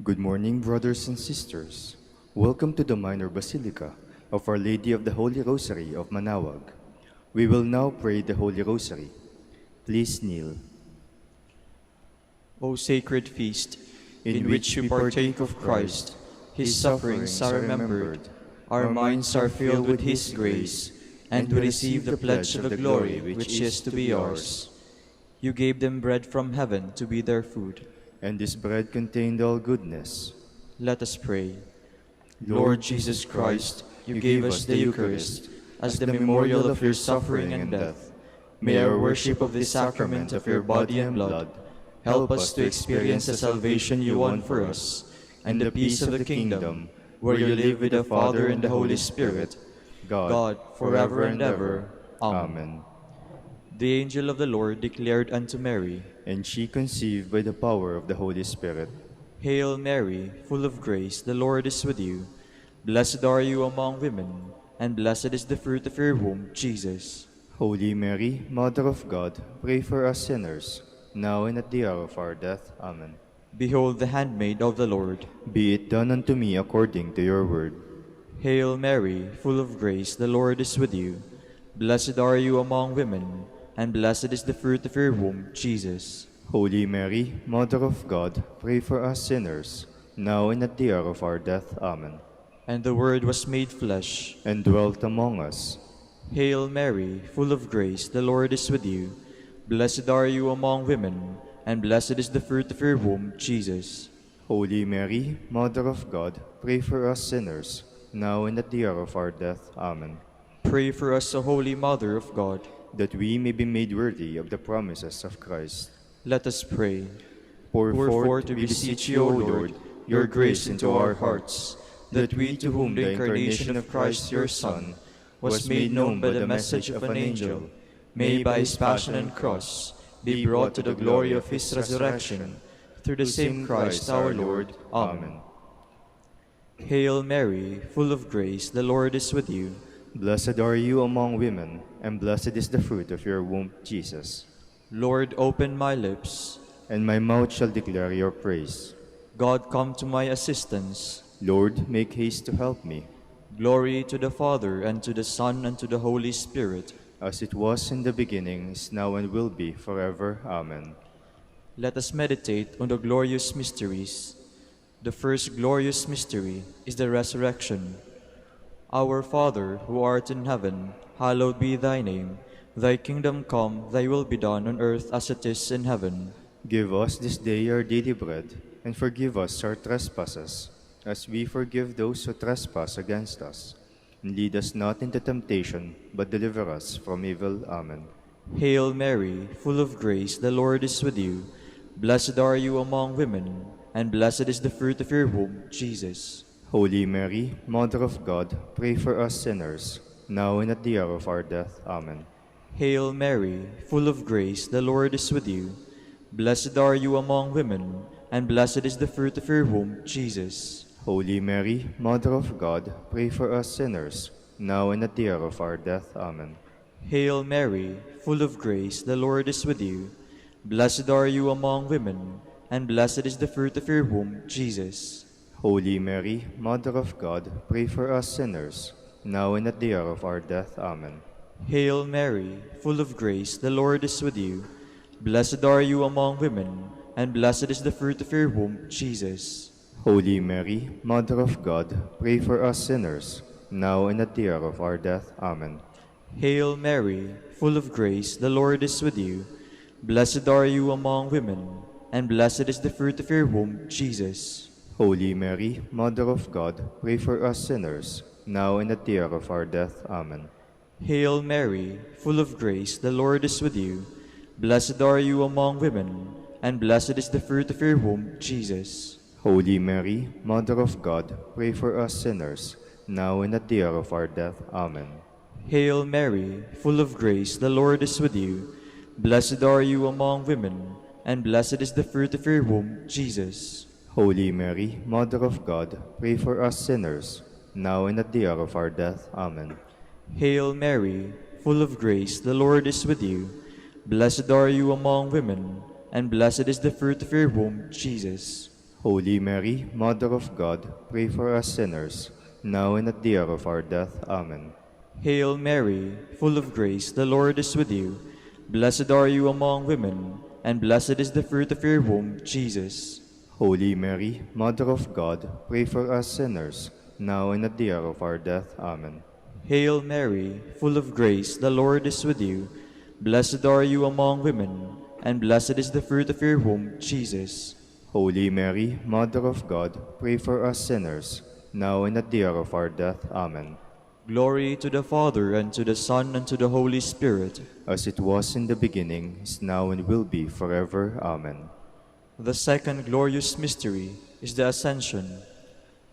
Good morning, brothers and sisters. Welcome to the Minor Basilica of Our Lady of the Holy Rosary of Manaoag. We will now pray the Holy Rosary. Please kneel. O sacred feast, in which we partake of Christ, His sufferings are remembered, our minds are filled with His grace, and we receive the pledge of the glory which is to be ours. You gave them bread from heaven to be their food. And this bread contained all goodness. Let us pray. Lord Jesus Christ, you gave us the Eucharist as the memorial of your suffering and death. May our worship of this sacrament of your body and blood help us to experience the salvation you won for us, and the peace of the kingdom, where you live with the Father and the Holy Spirit, God, forever and ever. Amen. The angel of the Lord declared unto Mary, and she conceived by the power of the Holy Spirit. Hail Mary, full of grace, the Lord is with you. Blessed are you among women, and blessed is the fruit of your womb, Jesus. Holy Mary, Mother of God, pray for us sinners, now and at the hour of our death. Amen. Behold the handmaid of the Lord. Be it done unto me according to your word. Hail Mary, full of grace, the Lord is with you. Blessed are you among women, and blessed is the fruit of your womb, Jesus. Holy Mary, Mother of God, pray for us sinners, now and at the hour of our death. Amen. And the Word was made flesh, and dwelt among us. Hail Mary, full of grace, the Lord is with you. Blessed are you among women, and blessed is the fruit of your womb, Jesus. Holy Mary, Mother of God, pray for us sinners, now and at the hour of our death. Amen. Pray for us, O Holy Mother of God, that we may be made worthy of the promises of Christ. Let us pray. Pour forth, we beseech you, O Lord, your grace into our hearts, that we, to whom the incarnation of Christ your Son was made known by the message of an angel, may by his passion and cross be brought to the glory of his resurrection, through the same Christ our Lord. Amen. Hail Mary, full of grace, the Lord is with you. Blessed are you among women, and blessed is the fruit of your womb, Jesus. Lord, open my lips, and my mouth shall declare your praise. God, come to my assistance. Lord, make haste to help me. Glory to the Father, and to the Son, and to the Holy Spirit, as it was in the beginning, is now, and will be, forever. Amen. Let us meditate on the glorious mysteries. The first glorious mystery is the resurrection. Our Father, who art in heaven, hallowed be thy name. Thy kingdom come, thy will be done on earth as it is in heaven. Give us this day our daily bread, and forgive us our trespasses, as we forgive those who trespass against us. And lead us not into temptation, but deliver us from evil. Amen. Hail Mary, full of grace, the Lord is with you. Blessed are you among women, and blessed is the fruit of your womb, Jesus. Holy Mary, Mother of God, pray for us sinners, now and at the hour of our death. Amen. Hail Mary, full of grace, the Lord is with you. Blessed are you among women, and blessed is the fruit of your womb, Jesus. Holy Mary, Mother of God, pray for us sinners, now and at the hour of our death. Amen. Hail Mary, full of grace, the Lord is with you. Blessed are you among women, and blessed is the fruit of your womb, Jesus. Holy Mary, Mother of God, pray for us sinners, now and at the hour of our death. Amen. Hail Mary, full of grace, the Lord is with you. Blessed are you among women, and blessed is the fruit of your womb, Jesus. Holy Mary, Mother of God, pray for us sinners, now and at the hour of our death. Amen. Hail Mary, full of grace, the Lord is with you. Blessed are you among women, and blessed is the fruit of your womb, Jesus. Holy Mary, Mother of God, pray for us sinners, now and at the hour of our death. Amen. Hail Mary, full of grace, the Lord is with you. Blessed are you among women, and blessed is the fruit of your womb, Jesus. Holy Mary, Mother of God, pray for us sinners, now and at the hour of our death. Amen. Hail Mary, full of grace, the Lord is with you. Blessed are you among women, and blessed is the fruit of your womb, Jesus. Holy Mary, Mother of God, pray for us sinners, now and at the hour of our death. Amen. Hail Mary, full of grace, the Lord is with you. Blessed are you among women, and blessed is the fruit of your womb, Jesus. Holy Mary, Mother of God, pray for us sinners, now and at the hour of our death. Amen. Hail Mary, full of grace, the Lord is with you. Blessed are you among women, and blessed is the fruit of your womb, Jesus. Holy Mary, Mother of God, pray for us sinners, now and at the hour of our death. Amen. Hail Mary, full of grace, the Lord is with you. Blessed are you among women, and blessed is the fruit of your womb, Jesus. Holy Mary, Mother of God, pray for us sinners, now and at the hour of our death. Amen. Glory to the Father, and to the Son, and to the Holy Spirit. As it was in the beginning, is now, and will be forever. Amen. The second glorious mystery is the Ascension.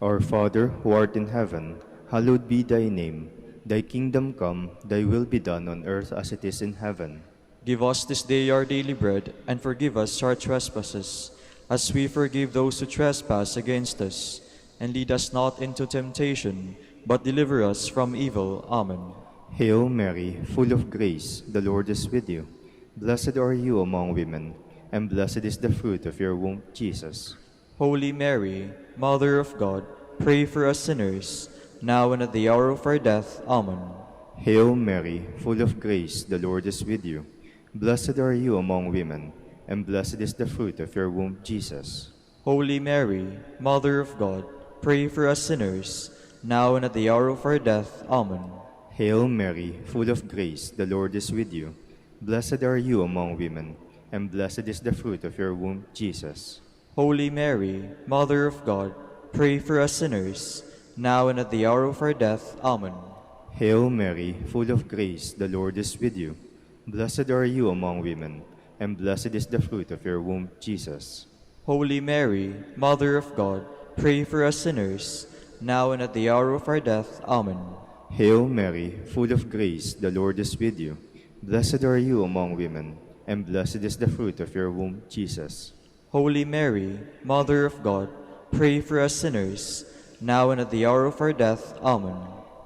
Our Father, who art in heaven, hallowed be thy name. Thy kingdom come, thy will be done on earth as it is in heaven. Give us this day our daily bread, and forgive us our trespasses, as we forgive those who trespass against us. And lead us not into temptation, but deliver us from evil. Amen. Hail Mary, full of grace, the Lord is with you. Blessed are you among women, and blessed is the fruit of your womb, Jesus. Holy Mary, Mother of God, pray for us sinners, now and at the hour of our death. Amen. Hail Mary, full of grace, the Lord is with you. Blessed are you among women, and blessed is the fruit of your womb, Jesus. Holy Mary, Mother of God, pray for us sinners, now and at the hour of our death. Amen. Hail Mary, full of grace, the Lord is with you. Blessed are you among women, and blessed is the fruit of your womb, Jesus. Holy Mary, Mother of God, pray for us sinners, now and at the hour of our death. Amen. Hail Mary, full of grace, the Lord is with you. Blessed are you among women, and blessed is the fruit of your womb, Jesus. Holy Mary, Mother of God, pray for us sinners, now and at the hour of our death. Amen. Hail Mary, full of grace, the Lord is with you. Blessed are you among women, and blessed is the fruit of your womb, Jesus. Holy Mary, Mother of God, pray for us sinners, now and at the hour of our death. Amen.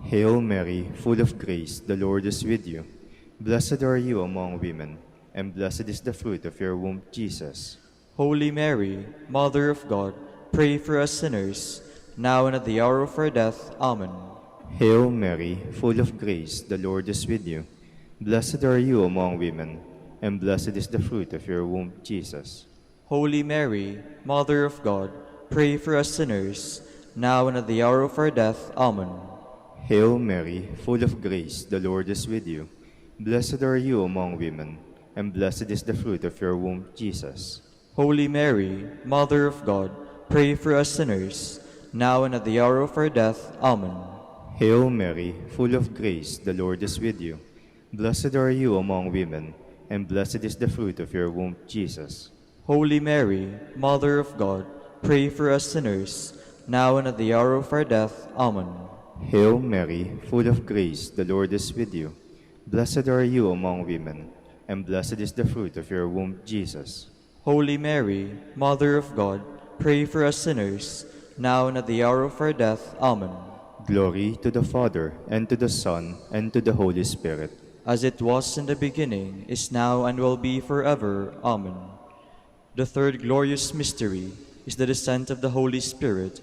Hail Mary, full of grace, the Lord is with you. Blessed are you among women, and blessed is the fruit of your womb, Jesus. Holy Mary, Mother of God, pray for us sinners, now and at the hour of our death. Amen. Hail Mary, full of grace, the Lord is with you. Blessed are you among women, and blessed is the fruit of your womb, Jesus. Holy Mary, Mother of God, pray for us sinners, now and at the hour of our death. Amen. Hail Mary, full of grace, the Lord is with you. Blessed are you among women, and blessed is the fruit of your womb, Jesus. Holy Mary, Mother of God, pray for us sinners, now and at the hour of our death. Amen. Hail Mary, full of grace, the Lord is with you. Blessed are you among women, and blessed is the fruit of your womb, Jesus. Holy Mary, Mother of God, pray for us sinners, now and at the hour of our death. Amen. Hail Mary, full of grace, the Lord is with you. Blessed are you among women, and blessed is the fruit of your womb, Jesus. Holy Mary, Mother of God, pray for us sinners, now and at the hour of our death. Amen. Glory to the Father, and to the Son, and to the Holy Spirit. As it was in the beginning, is now, and will be forever. Amen. The third glorious mystery is the descent of the Holy Spirit.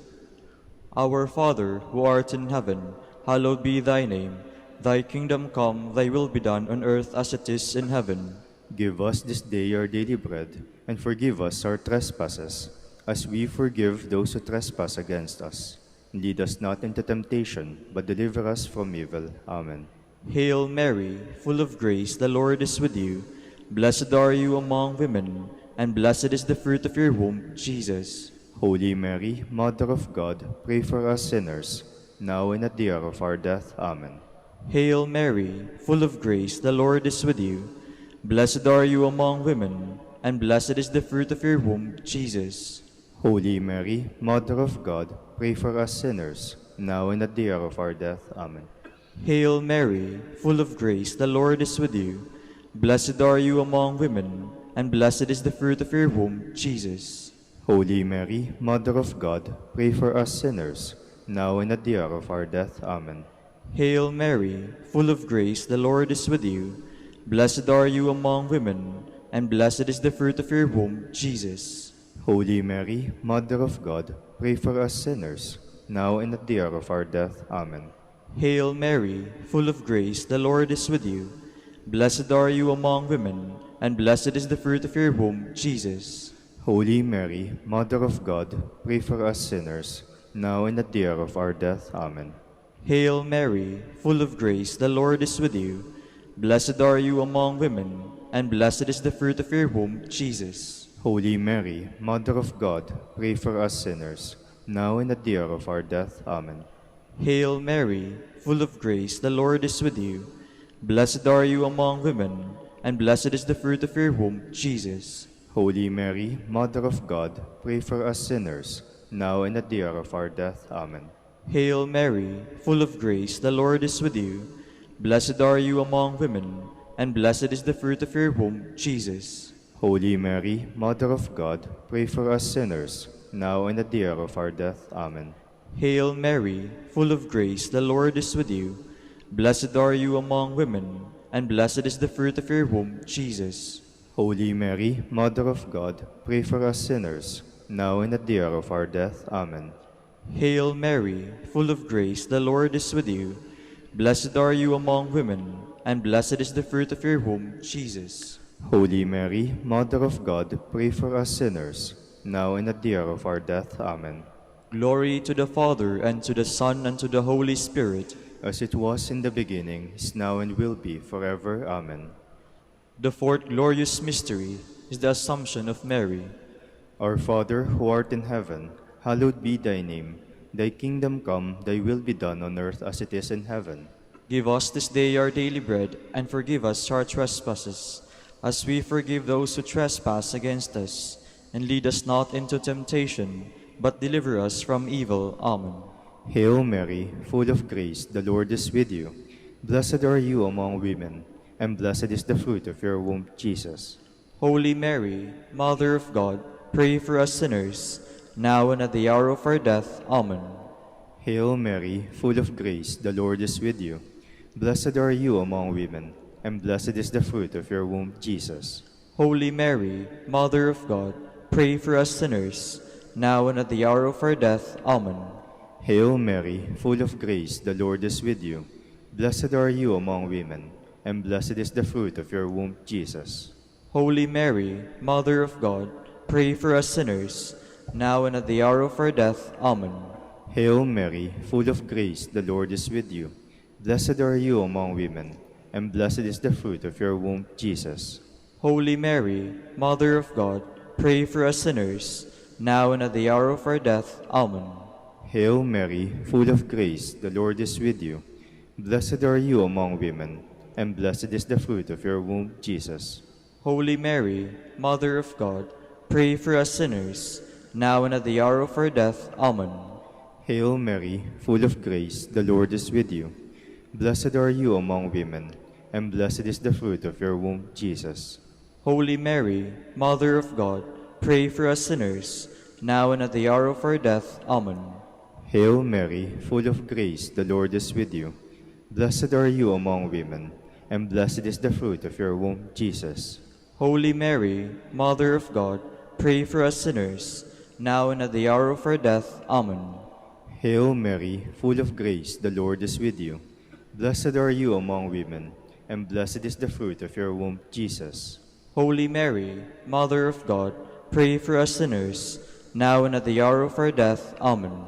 Our Father, who art in heaven, hallowed be thy name. Thy kingdom come, thy will be done on earth as it is in heaven. Give us this day our daily bread, and forgive us our trespasses, as we forgive those who trespass against us. Lead us not into temptation, but deliver us from evil. Amen. Hail Mary, full of grace, the Lord is with you. Blessed are you among women, and blessed is the fruit of your womb, Jesus. Holy Mary, Mother of God, pray for us sinners, now and at the hour of our death. Amen. Hail Mary, full of grace, the Lord is with you. Blessed are you among women, and blessed is the fruit of your womb, Jesus. Holy Mary, Mother of God, pray for us sinners, now and at the hour of our death. Amen. Hail Mary, full of grace, the Lord is with you. Blessed are you among women, and blessed is the fruit of your womb, Jesus. Holy Mary, Mother of God, pray for us sinners, now and at the hour of our death. Amen. Hail Mary, full of grace, the Lord is with you. Blessed are you among women, and blessed is the fruit of your womb, Jesus. Holy Mary, Mother of God, pray for us sinners, now and at the hour of our death. Amen. Hail Mary, full of grace, the Lord is with you. Blessed are you among women, and blessed is the fruit of your womb, Jesus. Holy Mary, Mother of God, pray for us sinners, now and at the hour of our death. Amen. Hail Mary, full of grace, the Lord is with you. Blessed are you among women, and blessed is the fruit of your womb, Jesus. Holy Mary, Mother of God, pray for us sinners, now and at the hour of our death. Amen. Hail Mary, full of grace, the Lord is with you. Blessed are you among women, and blessed is the fruit of your womb, Jesus. Holy Mary, Mother of God, pray for us sinners, now and at the hour of our death. Amen. Hail Mary, full of grace, the Lord is with you. Blessed are you among women, and blessed is the fruit of your womb, Jesus. Holy Mary, Mother of God, pray for us sinners, now and at the hour of our death. Amen. Hail Mary, full of grace, the Lord is with you. Blessed are you among women, and blessed is the fruit of your womb, Jesus. Holy Mary, Mother of God, pray for us sinners, now and at the hour of our death. Amen. Hail Mary, full of grace, the Lord is with you. Blessed are you among women, and blessed is the fruit of your womb, Jesus. Holy Mary, Mother of God, pray for us sinners, now and at the hour of our death. Amen. Glory to the Father, and to the Son, and to the Holy Spirit. As it was in the beginning, is now, and will be forever. Amen. The fourth glorious mystery is the Assumption of Mary. Our Father, who art in heaven, hallowed be thy name. Thy kingdom come, thy will be done on earth as it is in heaven. Give us this day our daily bread, and forgive us our trespasses, as we forgive those who trespass against us. And lead us not into temptation, but deliver us from evil. Amen. Hail Mary, full of grace, the Lord is with you. Blessed are you among women, and blessed is the fruit of your womb, Jesus. Holy Mary, Mother of God, pray for us sinners, now and at the hour of our death. Amen. Hail Mary, full of grace, the Lord is with you. Blessed are you among women, and blessed is the fruit of your womb, Jesus. Holy Mary, Mother of God, pray for us sinners, now and at the hour of our death. Amen. Hail Mary, full of grace, the Lord is with you. Blessed are you among women, and blessed is the fruit of your womb, Jesus. Holy Mary, Mother of God, pray for us sinners, now and at the hour of our death. Amen. Hail Mary, full of grace, the Lord is with you. Blessed are you among women, and blessed is the fruit of your womb, Jesus. Holy Mary, Mother of God, pray for us sinners, now and at the hour of our death. Amen. Hail Mary, full of grace, the Lord is with you. Blessed are you among women, and blessed is the fruit of your womb, Jesus. Holy Mary, Mother of God, pray for us sinners, now and at the hour of our death. Amen. Hail Mary, full of grace, the Lord is with you. Blessed are you among women, and blessed is the fruit of your womb, Jesus. Holy Mary, Mother of God, pray for us sinners, now and at the hour of our death. Amen. Hail Mary, full of grace, the Lord is with you. Blessed are you among women, and blessed is the fruit of your womb, Jesus. Holy Mary, Mother of God, pray for us sinners, now and at the hour of our death. Amen. Hail Mary, full of grace, the Lord is with you. Blessed are you among women, and blessed is the fruit of your womb, Jesus. Holy Mary, Mother of God, pray for us sinners, now and at the hour of our death. Amen.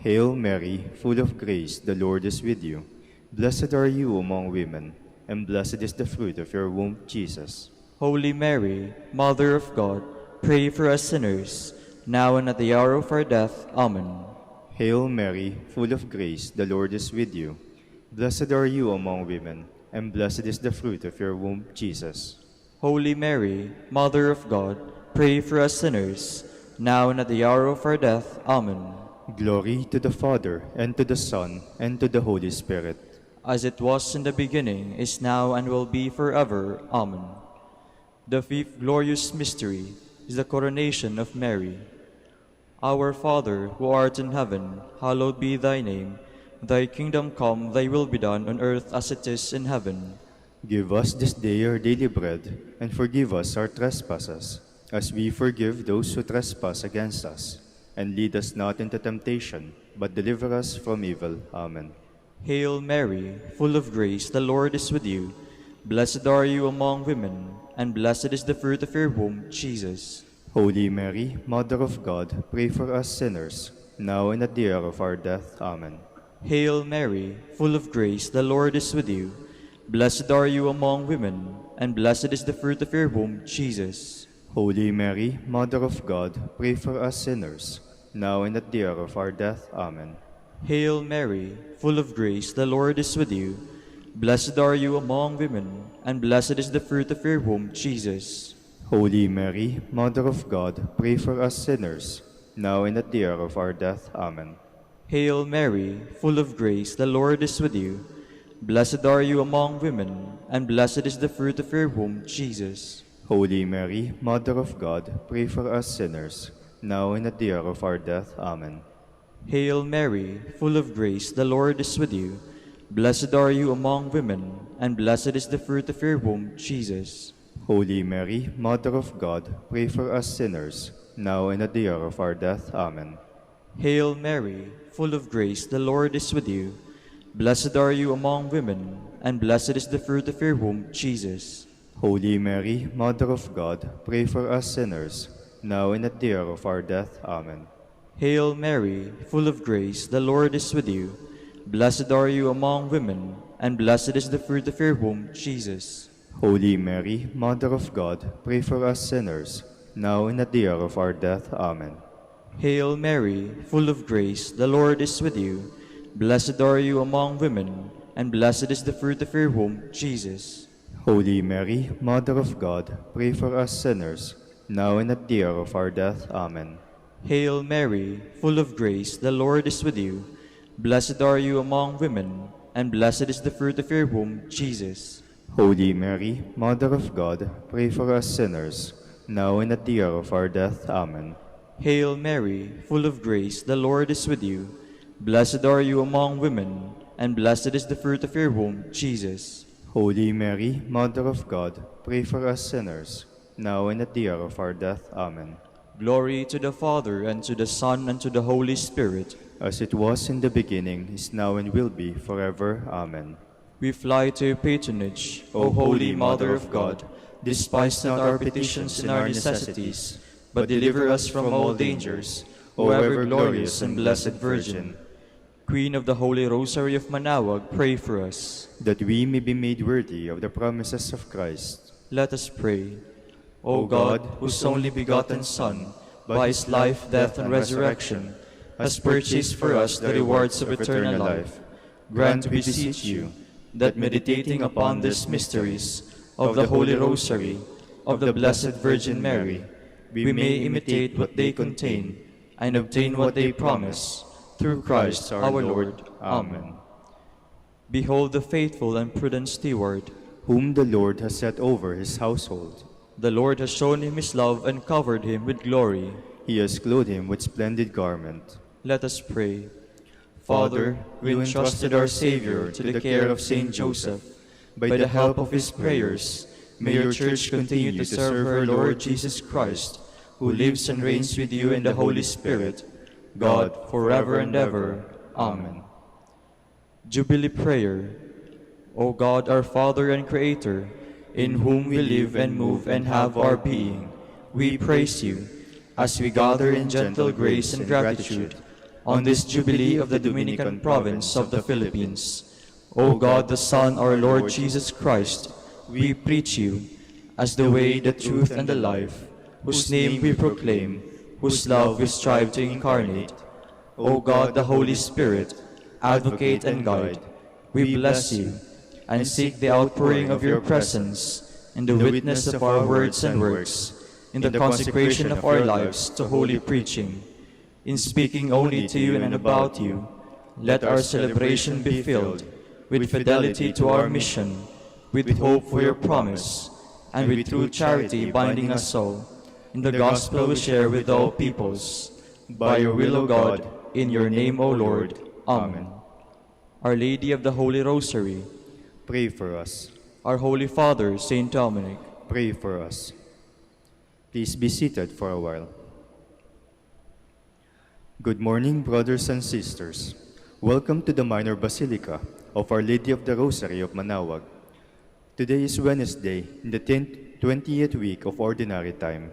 Hail Mary, full of grace, the Lord is with you. Blessed are you among women, and blessed is the fruit of your womb, Jesus. Holy Mary, Mother of God, pray for us sinners, now and at the hour of our death. Amen. Hail Mary, full of grace, the Lord is with you. Blessed are you among women, and blessed is the fruit of your womb, Jesus. Holy Mary, Mother of God, pray for us sinners, now and at the hour of our death. Amen. Glory to the Father, and to the Son, and to the Holy Spirit. As it was in the beginning, is now, and will be forever. Amen. The fifth glorious mystery is the coronation of Mary. Our Father, who art in heaven, hallowed be thy name. Thy kingdom come, thy will be done on earth as it is in heaven. Give us this day our daily bread, and forgive us our trespasses, as we forgive those who trespass against us. And lead us not into temptation, but deliver us from evil. Amen. Hail Mary, full of grace, the Lord is with you. Blessed are you among women, and blessed is the fruit of your womb, Jesus. Holy Mary, Mother of God, pray for us sinners, now and at the hour of our death. Amen. Hail Mary, full of grace, the Lord is with you. Blessed are you among women, and blessed is the fruit of your womb, Jesus. Holy Mary, Mother of God, pray for us sinners, now and at the hour of our death. Amen. Hail Mary, full of grace, the Lord is with you. Blessed are you among women, and blessed is the fruit of your womb, Jesus. Holy Mary, Mother of God, pray for us sinners, now and at the hour of our death. Amen. Hail Mary, full of grace, the Lord is with you. Blessed are you among women, and blessed is the fruit of your womb, Jesus. Holy Mary, Mother of God, pray for us sinners, now and at the hour of our death. Amen. Hail Mary, full of grace, the Lord is with you. Blessed are you among women, and blessed is the fruit of your womb, Jesus. Holy Mary, Mother of God, pray for us sinners, now and at the hour of our death. Amen. Hail Mary, full of grace, the Lord is with you. Blessed are you among women, and blessed is the fruit of your womb, Jesus. Holy Mary, Mother of God, pray for us sinners, now and at the hour of our death. Amen. Hail Mary, full of grace, the Lord is with you. Blessed are you among women, and blessed is the fruit of your womb, Jesus. Holy Mary, Mother of God, pray for us sinners, now and at the hour of our death. Amen. Hail Mary, full of grace, the Lord is with you. Blessed are you among women, and blessed is the fruit of your womb, Jesus. Holy Mary, Mother of God, pray for us sinners, now and at the hour of our death. Amen. Hail Mary, full of grace, the Lord is with you. Blessed are you among women, and blessed is the fruit of your womb, Jesus. Holy Mary, Mother of God, pray for us sinners, now and at the hour of our death. Amen. Hail Mary, full of grace, the Lord is with you. Blessed are you among women, and blessed is the fruit of your womb, Jesus. Holy Mary, Mother of God, pray for us sinners, now and at the hour of our death. Amen. Glory to the Father, and to the Son, and to the Holy Spirit. As it was in the beginning, is now, and will be, forever. Amen. We fly to your patronage, O Holy Mother of God. Despise not our petitions and our necessities, but deliver us from all dangers, O ever glorious and blessed Virgin. Queen of the Holy Rosary of Manaoag, pray for us. That we may be made worthy of the promises of Christ. Let us pray. O God, whose only begotten Son, by his life, death, and resurrection, has purchased for us the rewards of eternal life, grant, we beseech you, that meditating upon these mysteries of the Holy Rosary of the Blessed Virgin Mary, we may imitate what they contain and obtain what they promise, through Christ our Lord. Amen. Behold the faithful and prudent steward, whom the Lord has set over his household. The Lord has shown him his love and covered him with glory. He has clothed him with splendid garment. Let us pray. Father, we entrusted our Savior to the care of Saint Joseph. By the help of his prayers, may your Church continue to serve her Lord Jesus Christ, who lives and reigns with you in the Holy Spirit, God, forever and ever. Amen. Jubilee Prayer. O God, our Father and Creator, in whom we live and move and have our being, we praise you, as we gather in gentle grace and gratitude on this Jubilee of the Dominican province of the Philippines. O God, the Son, our Lord Jesus Christ, we preach you as the way, the truth, and the life, whose name we proclaim, whose love we strive to incarnate. O God, the Holy Spirit, advocate and guide, we bless you and seek the outpouring of your presence in the witness of our words and works, in the consecration of our lives to holy preaching. In speaking only to you and about you, let our celebration be filled with fidelity to our mission, with hope for your promise, and with true charity binding us all in the gospel we share with all peoples. By your will, O God, in your name, O Lord. Amen. Our Lady of the Holy Rosary, pray for us. Our Holy Father, Saint Dominic, pray for us. Please be seated for a while. Good morning, brothers and sisters. Welcome to the Minor Basilica of Our Lady of the Rosary of Manaoag. Today is Wednesday, in the 20th week of Ordinary Time.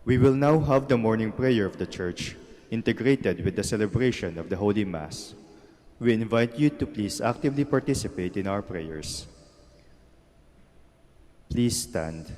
We will now have the morning prayer of the Church, integrated with the celebration of the Holy Mass. We invite you to please actively participate in our prayers. Please stand.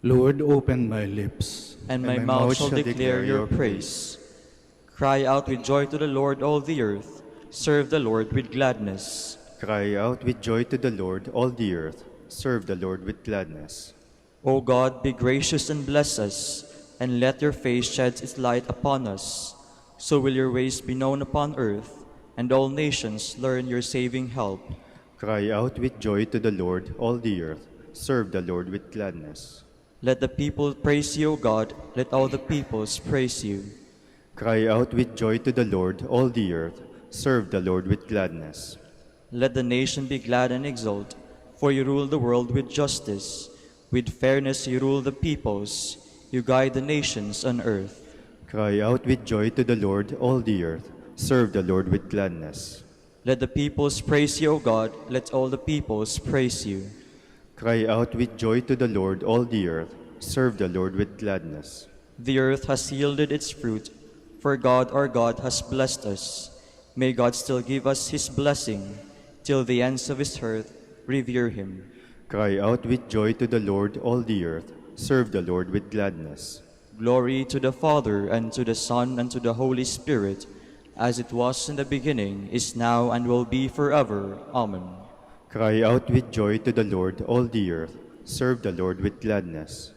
Lord, open my lips, and my mouth shall declare your praise. Cry out with joy to the Lord, all the earth. Serve the Lord with gladness. Cry out with joy to the Lord, all the earth. Serve the Lord with gladness. O God, be gracious and bless us, and let your face shed its light upon us. So will your ways be known upon earth, and all nations learn your saving help. Cry out with joy to the Lord, all the earth. Serve the Lord with gladness. Let the people praise you, O God. Let all the peoples praise you. Cry out with joy to the Lord, all the earth. Serve the Lord with gladness. Let the nation be glad and exult, for you rule the world with justice. With fairness you rule the peoples. You guide the nations on earth. Cry out with joy to the Lord, all the earth. Serve the Lord with gladness. Let the peoples praise you, O God. Let all the peoples praise you. Cry out with joy to the Lord, all the earth. Serve the Lord with gladness. The earth has yielded its fruit, for God our God has blessed us. May God still give us his blessing, till the ends of his earth revere him. Cry out with joy to the Lord, all the earth. Serve the Lord with gladness. Glory to the Father, and to the Son, and to the Holy Spirit, as it was in the beginning, is now, and will be forever. Amen. Cry out with joy to the Lord, all the earth. Serve the Lord with gladness.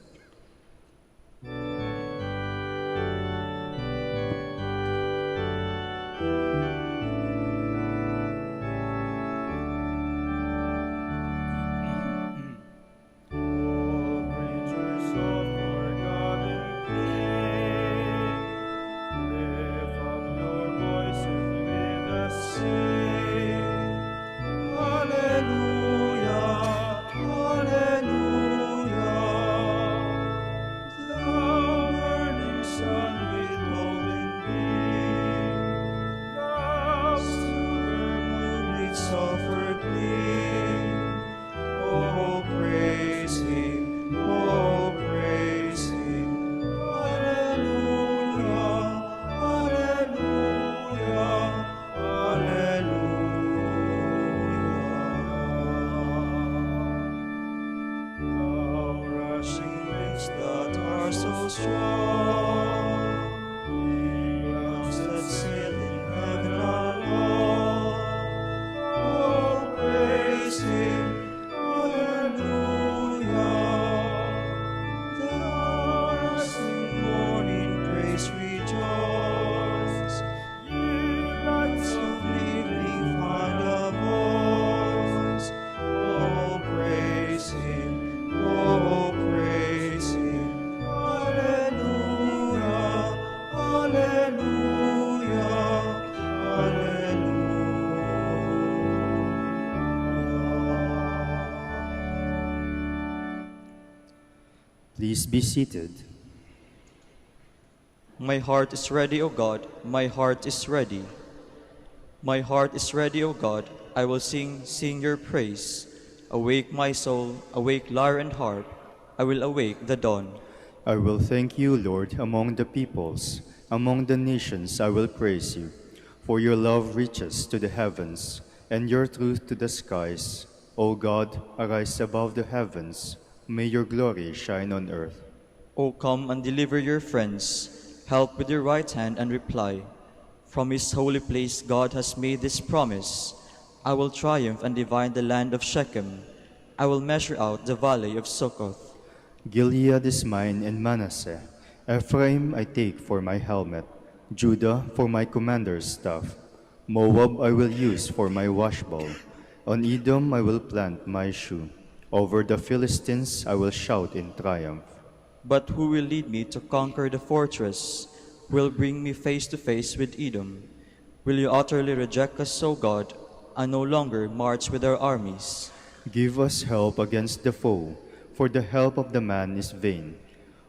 Please be seated. My heart is ready, O God, my heart is ready. My heart is ready, O God, I will sing your praise. Awake my soul, awake lyre and harp, I will awake the dawn. I will thank you, Lord, among the peoples. Among the nations I will praise you. For your love reaches to the heavens, and your truth to the skies. O God, arise above the heavens. May your glory shine on earth. O come and deliver your friends. Help with your right hand and reply. From his holy place God has made this promise. I will triumph and divide the land of Shechem. I will measure out the valley of Succoth. Gilead is mine and Manasseh. Ephraim I take for my helmet. Judah for my commander's staff. Moab I will use for my washbowl. On Edom I will plant my shoe. Over the Philistines I will shout in triumph. But who will lead me to conquer the fortress? Will bring me face to face with Edom? Will you utterly reject us, O God, and no longer march with our armies? Give us help against the foe, for the help of the man is vain.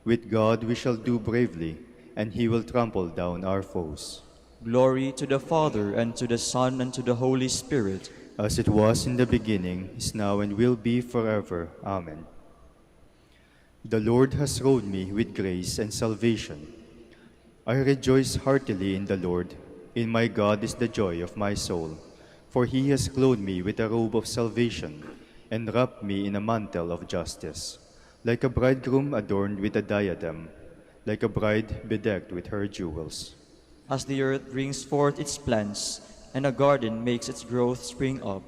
With God we shall do bravely, and he will trample down our foes. Glory to the Father, and to the Son, and to the Holy Spirit. As it was in the beginning, is now, and will be forever. Amen. The Lord has robed me with grace and salvation. I rejoice heartily in the Lord. In my God is the joy of my soul. For he has clothed me with a robe of salvation, and wrapped me in a mantle of justice, like a bridegroom adorned with a diadem, like a bride bedecked with her jewels. As the earth brings forth its plants, and a garden makes its growth spring up,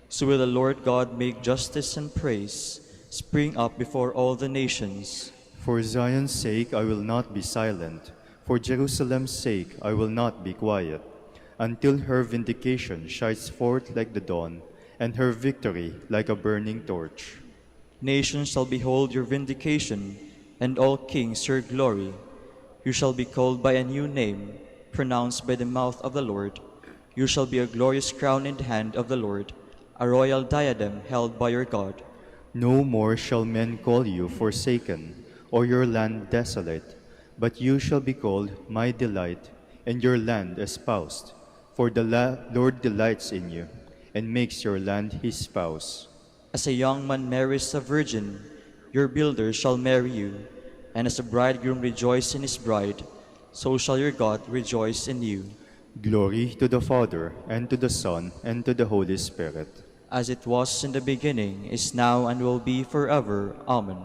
so will the Lord God make justice and praise spring up before all the nations. For Zion's sake I will not be silent. For Jerusalem's sake I will not be quiet, until her vindication shines forth like the dawn, and her victory like a burning torch. Nations shall behold your vindication, and all kings your glory. You shall be called by a new name, pronounced by the mouth of the Lord. You shall be a glorious crown in the hand of the Lord, a royal diadem held by your God. No more shall men call you forsaken, or your land desolate, but you shall be called my delight, and your land espoused. For the Lord delights in you, and makes your land his spouse. As a young man marries a virgin, your builder shall marry you, and as a bridegroom rejoices in his bride, so shall your God rejoice in you. Glory to the Father, and to the Son, and to the Holy Spirit. As it was in the beginning, is now, and will be forever. Amen.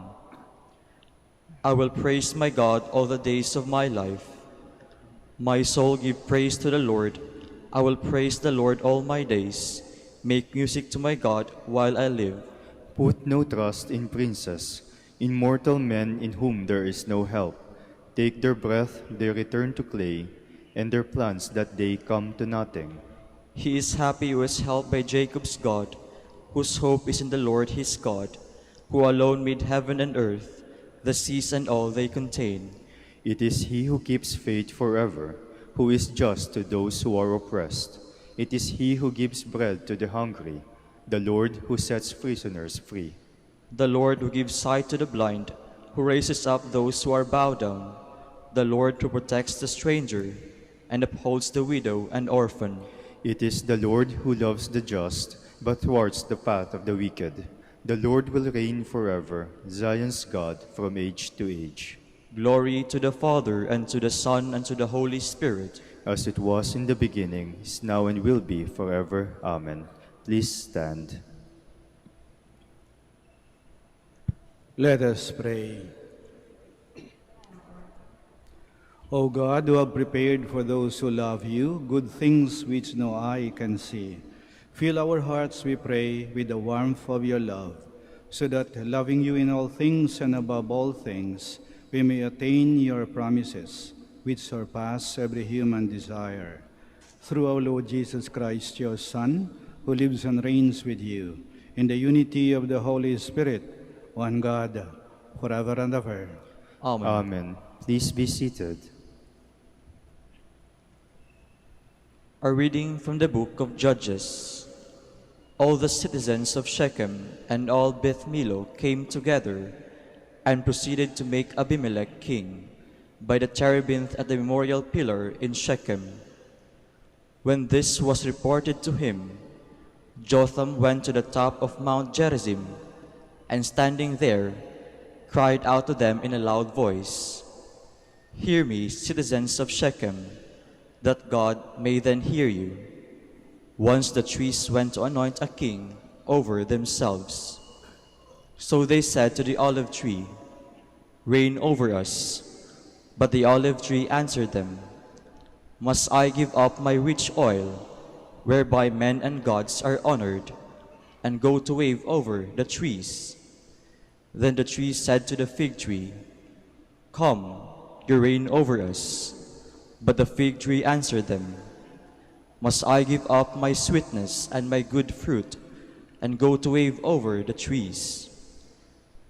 I will praise my God all the days of my life. My soul give praise to the Lord. I will praise the Lord all my days. Make music to my God while I live. Put no trust in princes, in mortal men in whom there is no help. Take their breath, they return to clay, and their plans that day come to nothing. He is happy who is helped by Jacob's God, whose hope is in the Lord his God, who alone made heaven and earth, the seas and all they contain. It is he who keeps faith forever, who is just to those who are oppressed. It is he who gives bread to the hungry, the Lord who sets prisoners free. The Lord who gives sight to the blind, who raises up those who are bowed down. The Lord who protects the stranger, and upholds the widow and orphan. It is the Lord who loves the just, but thwarts the path of the wicked. The Lord will reign forever, Zion's God, from age to age. Glory to the Father, and to the Son, and to the Holy Spirit. As it was in the beginning, is now, and will be forever. Amen. Please stand. Let us pray. O God, who have prepared for those who love you good things which no eye can see, fill our hearts, we pray, with the warmth of your love, so that, loving you in all things and above all things, we may attain your promises, which surpass every human desire. Through our Lord Jesus Christ, your Son, who lives and reigns with you, in the unity of the Holy Spirit, one God, forever and ever. Amen. Amen. Please be seated. A reading from the book of Judges. All the citizens of Shechem and all Beth Millo came together and proceeded to make Abimelech king by the terebinth at the memorial pillar in Shechem. When this was reported to him, Jotham went to the top of Mount Gerizim, and standing there, cried out to them in a loud voice, "Hear me, citizens of Shechem, that God may then hear you." Once the trees went to anoint a king over themselves. So they said to the olive tree, "Reign over us." But the olive tree answered them, "Must I give up my rich oil, whereby men and gods are honored, and go to wave over the trees?" Then the tree said to the fig tree, "Come, you reign over us." But the fig tree answered them, "Must I give up my sweetness and my good fruit, and go to wave over the trees?"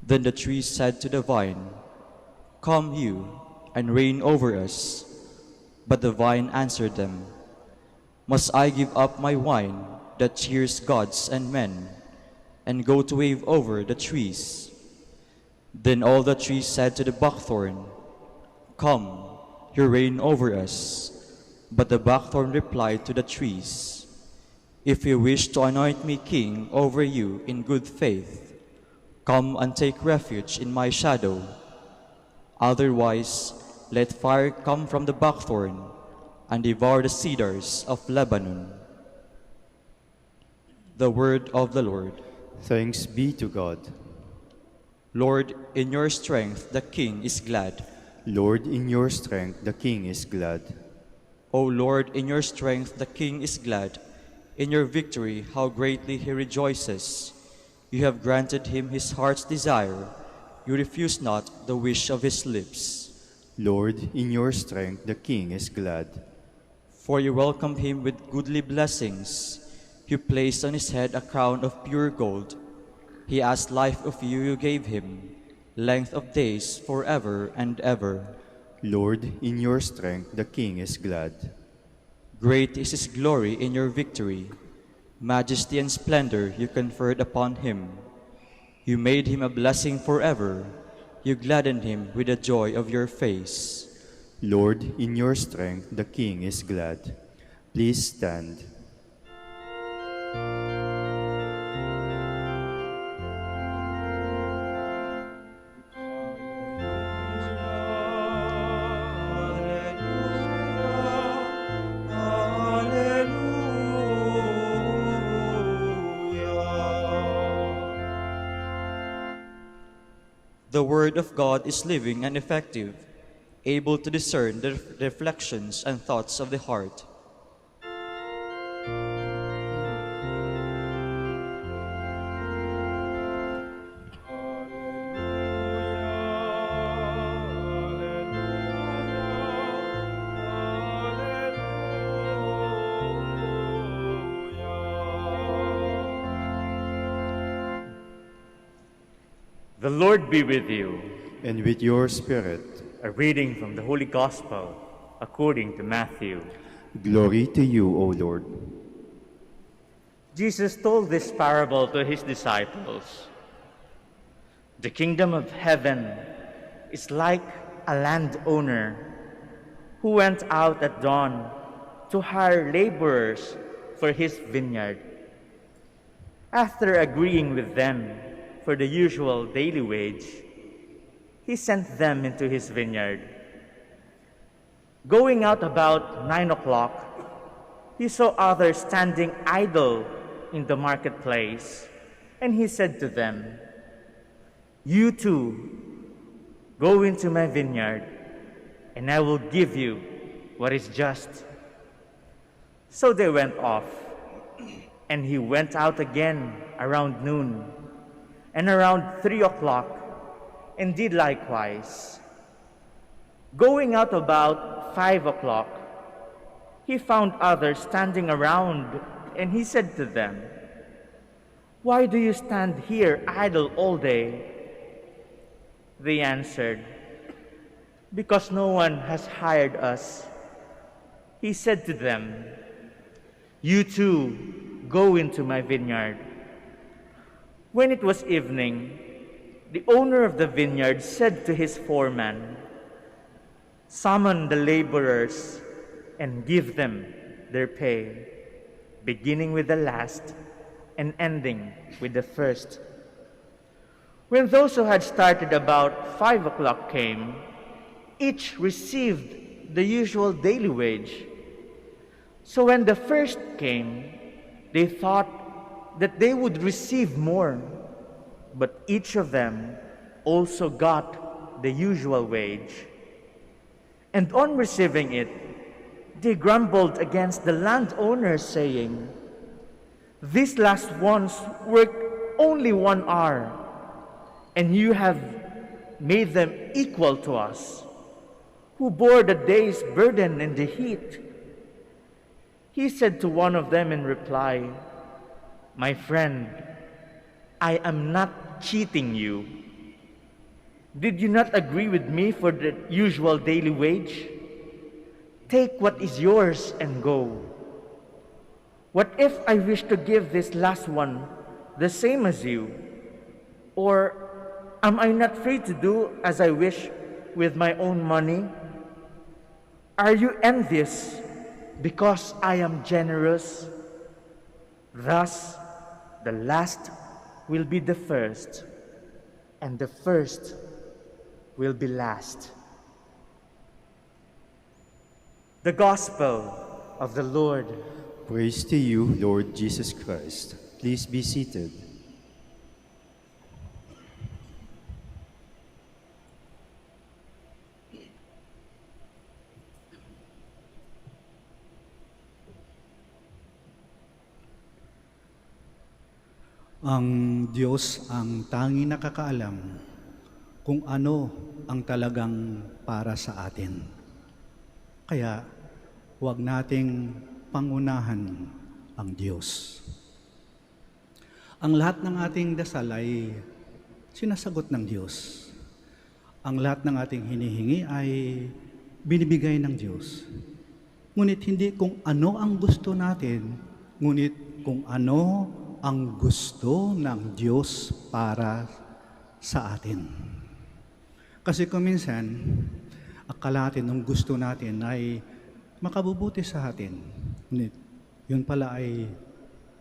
Then the tree said to the vine, "Come you, and reign over us." But the vine answered them, "Must I give up my wine that cheers gods and men, and go to wave over the trees?" Then all the trees said to the buckthorn, "Come, you reign over us." But the buckthorn replied to the trees, "If you wish to anoint me king over you in good faith, come and take refuge in my shadow. Otherwise, let fire come from the buckthorn and devour the cedars of Lebanon." The word of the Lord. Thanks be to God. Lord, in your strength the king is glad. Lord, in your strength the king is glad. O Lord, in your strength the king is glad. In your victory how greatly he rejoices. You have granted him his heart's desire. You refuse not the wish of his lips. Lord, in your strength the king is glad. For you welcomed him with goodly blessings. You placed on his head a crown of pure gold. He asked life of you, you gave him, length of days forever and ever. Lord, in your strength the king is glad. Great is his glory in your victory. Majesty and splendor you conferred upon him. You made him a blessing forever. You gladdened him with the joy of your face. Lord, in your strength the king is glad. Please stand. The word of God is living and effective, able to discern the reflections and thoughts of the heart. The Lord be with you. And with your spirit. A reading from the Holy Gospel according to Matthew. Glory to you, O Lord. Jesus told this parable to his disciples. The kingdom of heaven is like a landowner who went out at dawn to hire laborers for his vineyard. After agreeing with them for the usual daily wage, he sent them into his vineyard. Going out about 9 o'clock, he saw others standing idle in the marketplace, and he said to them, "You too, go into my vineyard, and I will give you what is just." So they went off, and he went out again around noon, and around 3 o'clock, and did likewise. Going out about 5 o'clock, he found others standing around, and he said to them, "Why do you stand here idle all day?" They answered, "Because no one has hired us." He said to them, "You too, go into my vineyard." When it was evening, the owner of the vineyard said to his foreman, "Summon the laborers and give them their pay, beginning with the last and ending with the first." When those who had started about 5 o'clock came, each received the usual daily wage. So when the first came, they thought that they would receive more, But each of them also got the usual wage. And on receiving it, they grumbled against the landowners, saying, "These last ones worked only 1 hour, and you have made them equal to us, who bore the day's burden and the heat." He said to one of them in reply, "My friend, I am not cheating you. Did you not agree with me for the usual daily wage? Take what is yours and go. What if I wish to give this last one the same as you? Or am I not free to do as I wish with my own money? Are you envious because I am generous? Thus, the last will be the first, and the first will be last." The Gospel of the Lord. Praise to you, Lord Jesus Christ. Please be seated. Ang Diyos ang tanging nakakaalam kung ano ang talagang para sa atin. Kaya, huwag nating pangunahan ang Diyos. Ang lahat ng ating dasal ay sinasagot ng Diyos. Ang lahat ng ating hinihingi ay binibigay ng Diyos. Ngunit hindi kung ano ang gusto natin, ngunit kung ano ang gusto ng Diyos para sa atin. Kasi kung minsan, akala natin ang gusto natin ay makabubuti sa atin. Ngunit yun pala ay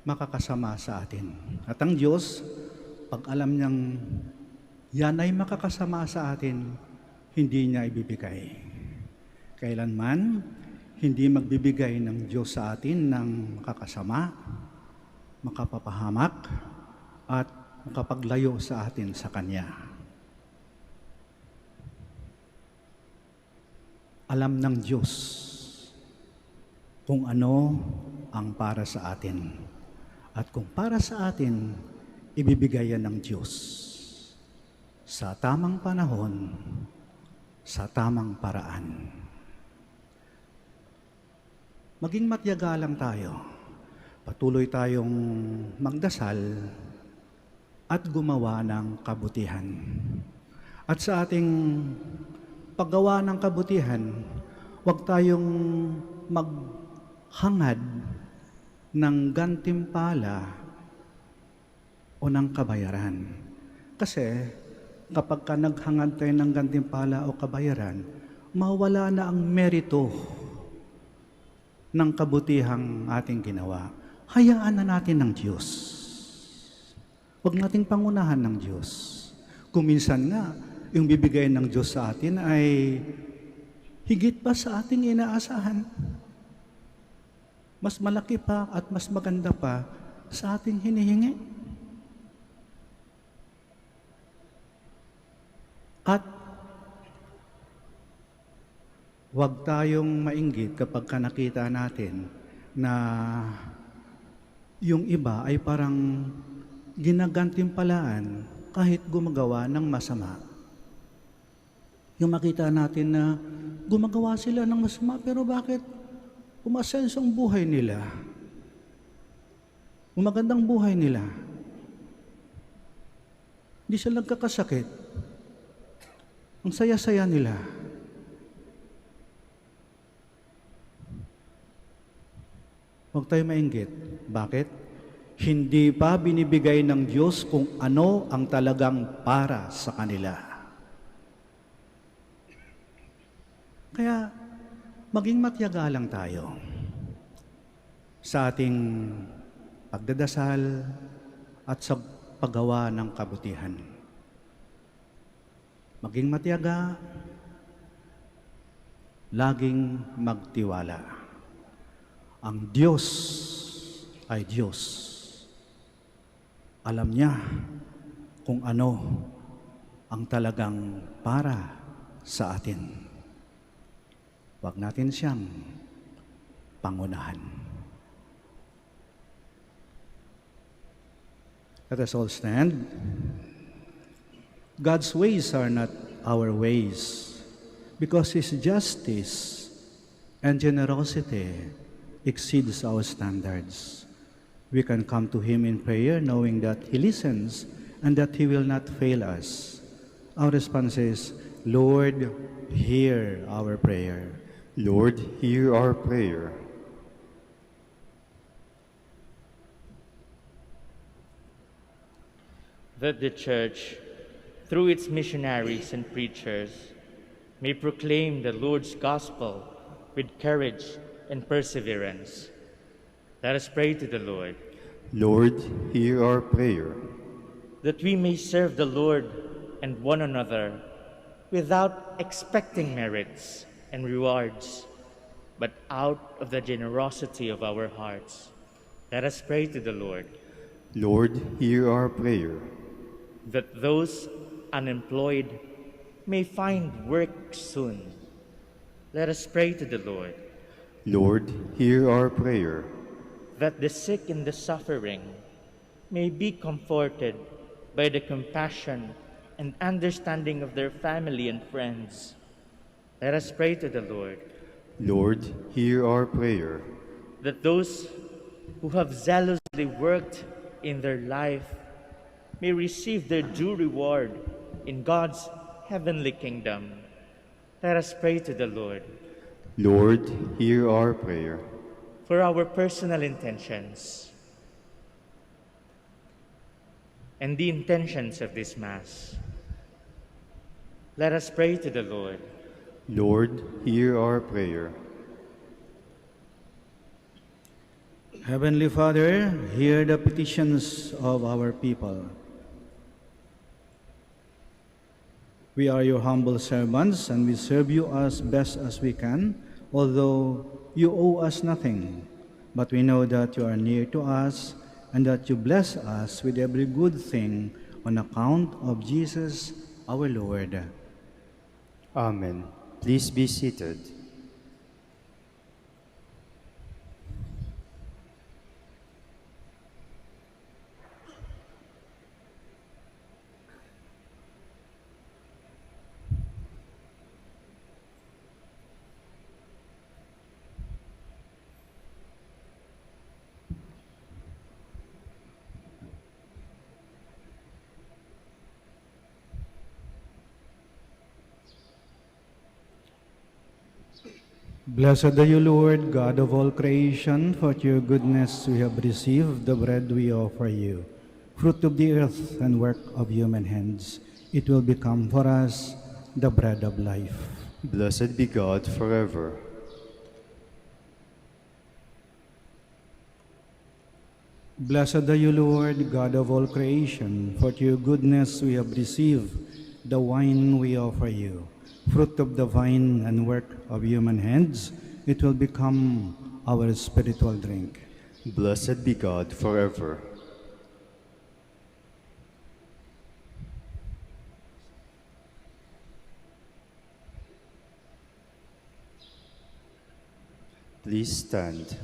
makakasama sa atin. At ang Diyos, pag alam niyang yan ay makakasama sa atin, hindi niya ibibigay. Kailanman, hindi magbibigay ng Diyos sa atin ng makakasama, makapapahamak, at makapaglayo sa atin sa Kanya. Alam ng Diyos kung ano ang para sa atin. At kung para sa atin, ibibigay yan ng Diyos sa tamang panahon, sa tamang paraan. Maging matyaga lang tayo. Patuloy tayong magdasal at gumawa ng kabutihan. At sa ating paggawa ng kabutihan, huwag tayong maghangad ng gantimpala o ng kabayaran. Kasi kapag naghangad tayo ng gantimpala o kabayaran, mawala na ang merito ng kabutihang ating ginawa. Hayaan na natin ng Diyos. Huwag nating pangunahan ng Diyos. Kung minsan nga, yung bibigay ng Diyos sa atin ay higit pa sa ating inaasahan. Mas malaki pa at mas maganda pa sa ating hinihingi. At huwag tayong mainggit kapag nakita natin na yung iba ay parang ginagantimpalaan kahit gumagawa ng masama. Yung makita natin na gumagawa sila ng masama, pero bakit umasenso ang buhay nila? Umagandang buhay nila. Hindi sila nagkakasakit. Ang saya-saya nila. Huwag tayo mainggit. Bakit? Hindi pa binibigay ng Diyos kung ano ang talagang para sa kanila. Kaya, maging matyaga lang tayo sa ating pagdadasal at sa paggawa ng kabutihan. Maging matyaga, laging magtiwala. Ang Diyos ay Diyos. Alam niya kung ano ang talagang para sa atin. Huwag natin siyang pangunahan. Let us all stand. God's ways are not our ways, because His justice and generosity exceeds our standards. We can come to Him in prayer knowing that He listens and that He will not fail us. Our response is, Lord, hear our prayer. Lord, hear our prayer. That the Church, through its missionaries and preachers, may proclaim the Lord's gospel with courage and perseverance. Let us pray to the Lord. Lord, hear our prayer. That we may serve the Lord and one another without expecting merits and rewards, but out of the generosity of our hearts. Let us pray to the Lord. Lord, hear our prayer. That those unemployed may find work soon. Let us pray to the Lord. Lord, hear our prayer. That the sick and the suffering may be comforted by the compassion and understanding of their family and friends. Let us pray to the Lord. Lord, hear our prayer. That those who have zealously worked in their life may receive their due reward in God's heavenly kingdom. Let us pray to the Lord. Lord, hear our prayer. For our personal intentions and the intentions of this Mass, let us pray to the Lord. Lord, hear our prayer. Heavenly Father, hear the petitions of our people. We are your humble servants, and we serve you as best as we can, although you owe us nothing. But we know that you are near to us, and that you bless us with every good thing on account of Jesus our Lord. Amen. Please be seated. Blessed are you, Lord, God of all creation, for to your goodness we have received the bread we offer you, fruit of the earth and work of human hands. It will become for us the bread of life. Blessed be God forever. Blessed are you, Lord, God of all creation, for to your goodness we have received the wine we offer you, fruit of the vine and work of human hands. It will become our spiritual drink. Blessed be God forever. Please stand.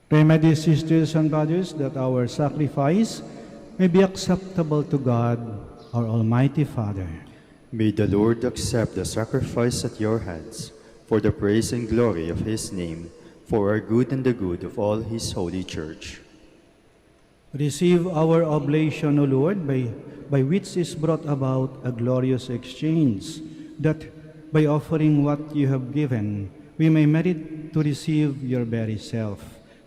Pray, my dear sisters and brothers, that our sacrifice may be acceptable to God, our Almighty Father. May the Lord accept the sacrifice at your hands, for the praise and glory of his name, for our good and the good of all his holy church. Receive our oblation, O Lord, by which is brought about a glorious exchange, that by offering what you have given, we may merit to receive your very self,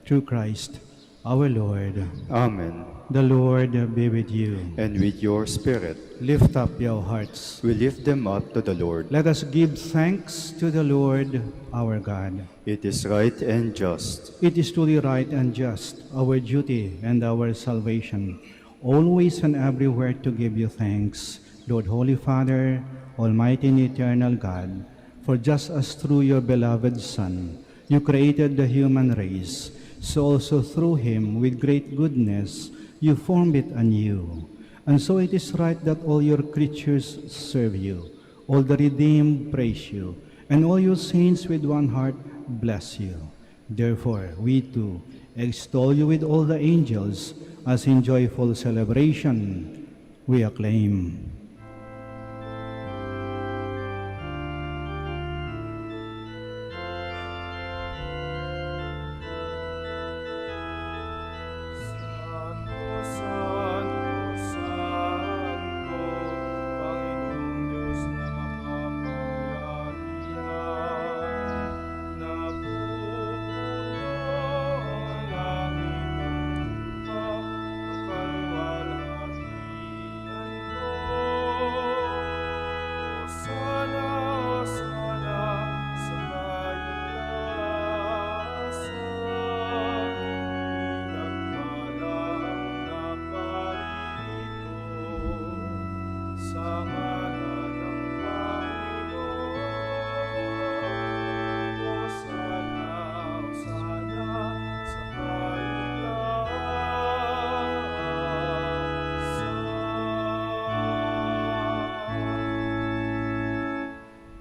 through Christ our Lord. Amen. The Lord be with you. And with your spirit, Lift up your hearts. we lift them up to the Lord. Let us give thanks to the Lord our God. It is right and just. It is truly right and just, our duty and our salvation, always and everywhere to give you thanks, Lord, Holy Father, Almighty and eternal God, for just as through your beloved Son, you created the human race, so also through him, with great goodness, you formed it anew. And so it is right that all your creatures serve you, all the redeemed praise you, and all your saints with one heart bless you. Therefore, we too extol you with all the angels, as in joyful celebration we acclaim.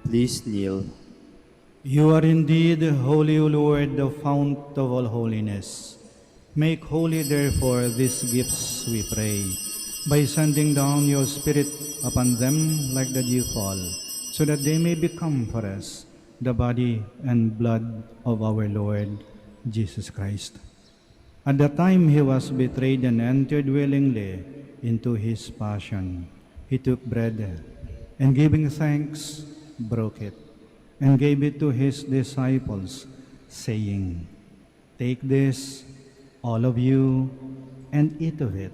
Please kneel. You are indeed holy, O Lord, the fount of all holiness. Make holy, therefore, these gifts, we pray, by sending down your Spirit upon them like the dew fall, so that they may become for us the body and blood of our Lord Jesus Christ. At the time he was betrayed and entered willingly into his passion, he took bread, and giving thanks, broke it, and gave it to his disciples, saying, "Take this, all of you, and eat of it,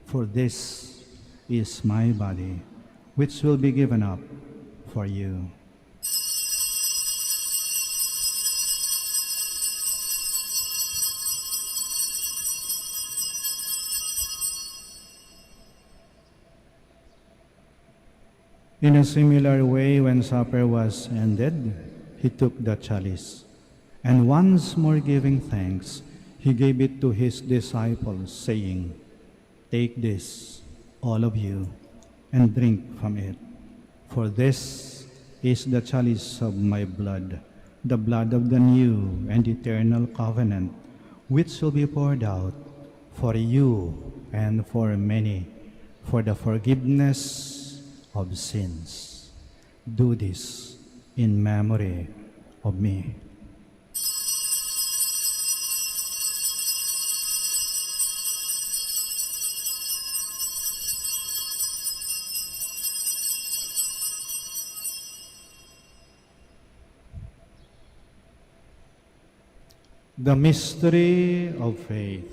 for this is my body, which will be given up for you." In a similar way, when supper was ended, he took the chalice, and once more giving thanks, he gave it to his disciples, saying, "Take this, all of you, and drink from it, for this is the chalice of my blood, the blood of the new and eternal covenant, which will be poured out for you and for many, for the forgiveness of sins. Do this in memory of me." The mystery of faith.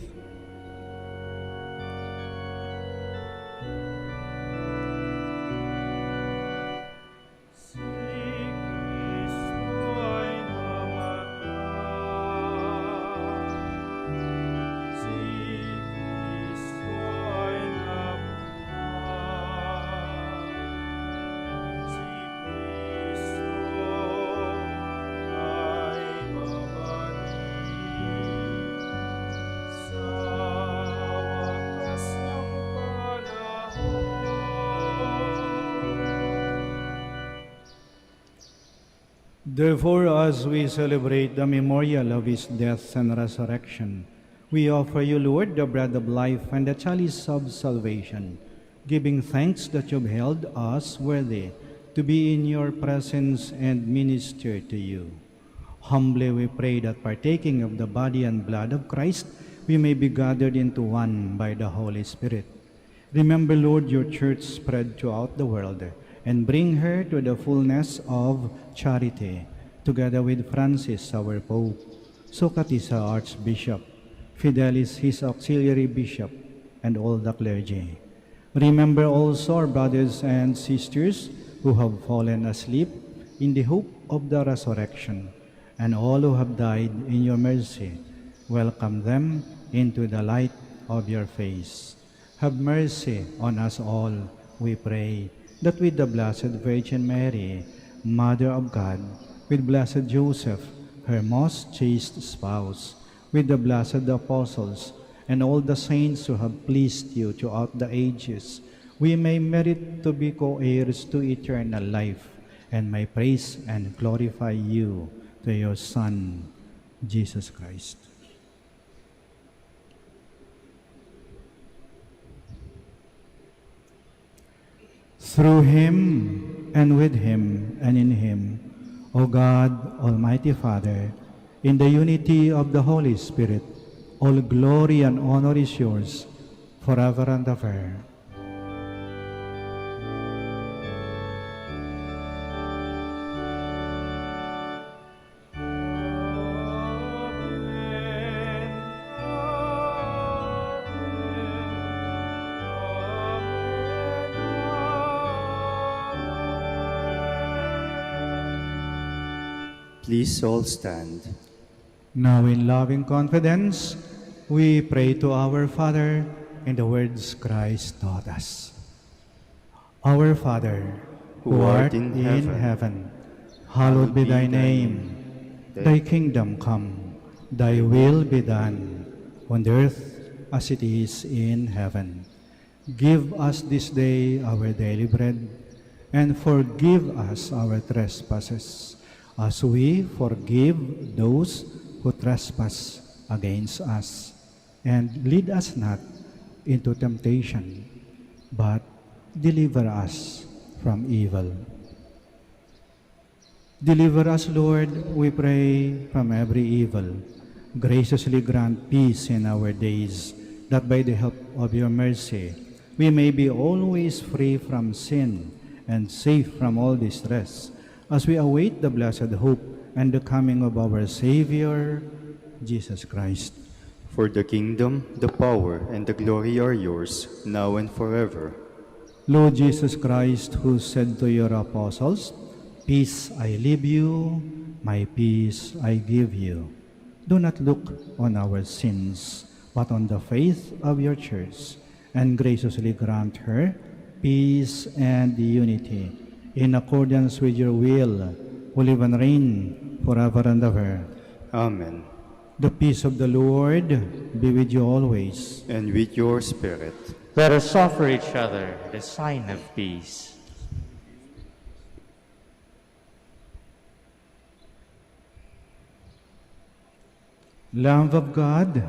Therefore, as we celebrate the memorial of his death and resurrection, we offer you, Lord, the bread of life and the chalice of salvation, giving thanks that you've held us worthy to be in your presence and minister to you. Humbly we pray that partaking of the body and blood of Christ, we may be gathered into one by the Holy Spirit. Remember, Lord, your church spread throughout the world, and bring her to the fullness of charity, together with Francis, our Pope, Socrates, our Archbishop, Fidelis, his auxiliary bishop, and all the clergy. Remember also our brothers and sisters who have fallen asleep in the hope of the resurrection, and all who have died in your mercy. Welcome them into the light of your face. Have mercy on us all, we pray, that with the Blessed Virgin Mary, Mother of God, with Blessed Joseph, her most chaste spouse, with the blessed apostles, and all the saints who have pleased you throughout the ages, we may merit to be co-heirs to eternal life, and may praise and glorify you to your Son, Jesus Christ. Through him, and with him, and in him, O God, Almighty Father, in the unity of the Holy Spirit, all glory and honor is yours, forever and ever. Please all stand. Now in loving confidence, we pray to our Father in the words Christ taught us. Our Father, who art in heaven, hallowed be thy name. Thy kingdom come, thy will be done, on earth as it is in heaven. Give us this day our daily bread, and forgive us our trespasses, as we forgive those who trespass against us. And lead us not into temptation, but deliver us from evil. Deliver us, Lord, we pray, from every evil. Graciously grant peace in our days, that by the help of your mercy, we may be always free from sin and safe from all distress, as we await the blessed hope and the coming of our Savior, Jesus Christ. For the kingdom, the power, and the glory are yours, now and forever. Lord Jesus Christ, who said to your apostles, "Peace I leave you, my peace I give you," do not look on our sins, but on the faith of your church, and graciously grant her peace and unity, in accordance with your will, who live and reign forever and ever. Amen. The peace of the Lord be with you always. And with your spirit. Let us offer each other the sign of peace. Lamb of God,